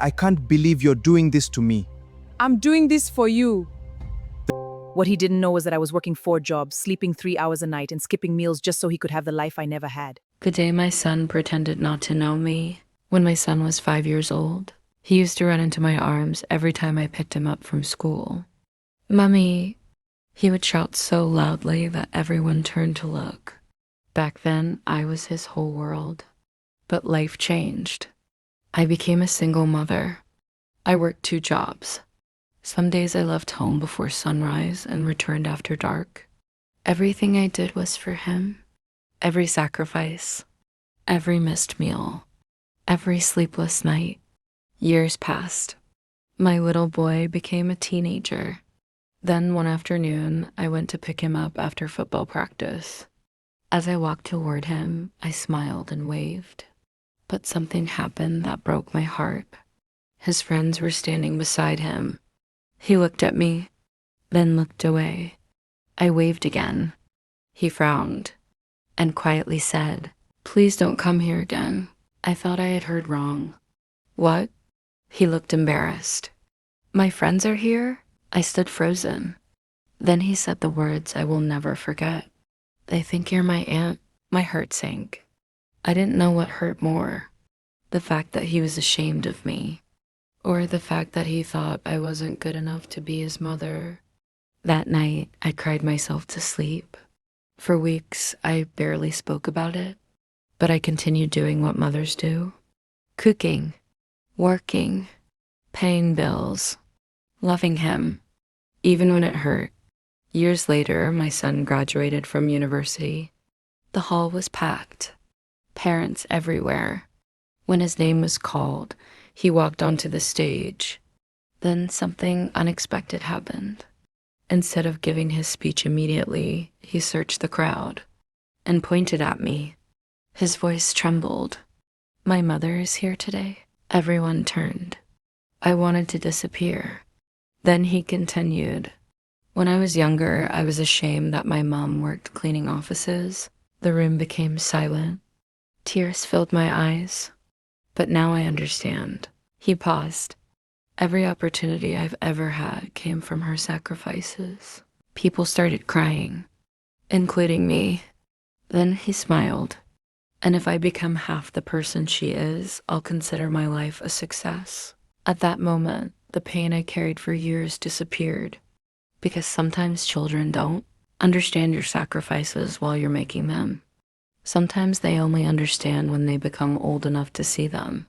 I can't believe you're doing this to me. I'm doing this for you. What he didn't know was that I was working 4 jobs, sleeping 3 hours a night, and skipping meals just so he could have the life I never had. The day my son pretended not to know me, when my son was 5 years old, he used to run into my arms every time I picked him up from school. "Mummy," he would shout so loudly that everyone turned to look. Back then, I was his whole world. But life changed. I became a single mother. I worked 2 jobs. Some days I left home before sunrise and returned after dark. Everything I did was for him. Every sacrifice, every missed meal, every sleepless night. Years passed. My little boy became a teenager. Then one afternoon, I went to pick him up after football practice. As I walked toward him, I smiled and waved. But something happened that broke my heart. His friends were standing beside him. He looked at me, then looked away. I waved again. He frowned and quietly said, "Please don't come here again." I thought I had heard wrong. "What?" He looked embarrassed. "My friends are here?" I stood frozen. Then he said the words I will never forget. "They think you're my aunt." My heart sank. I didn't know what hurt more, the fact that he was ashamed of me, or the fact that he thought I wasn't good enough to be his mother. That night, I cried myself to sleep. For weeks, I barely spoke about it, but I continued doing what mothers do: cooking, working, paying bills, loving him, even when it hurt. Years later, my son graduated from university. The hall was packed, parents everywhere. When his name was called, he walked onto the stage. Then something unexpected happened. Instead of giving his speech immediately, he searched the crowd and pointed at me. His voice trembled. "My mother is here today." Everyone turned. I wanted to disappear. Then he continued. "When I was younger, I was ashamed that my mom worked cleaning offices." The room became silent. Tears filled my eyes. But now I understand. He paused. Every opportunity I've ever had came from her sacrifices. People started crying, including me. Then he smiled. "And if I become half the person she is, I'll consider my life a success." At that moment, the pain I carried for years disappeared. Because sometimes children don't understand your sacrifices while you're making them. Sometimes they only understand when they become old enough to see them.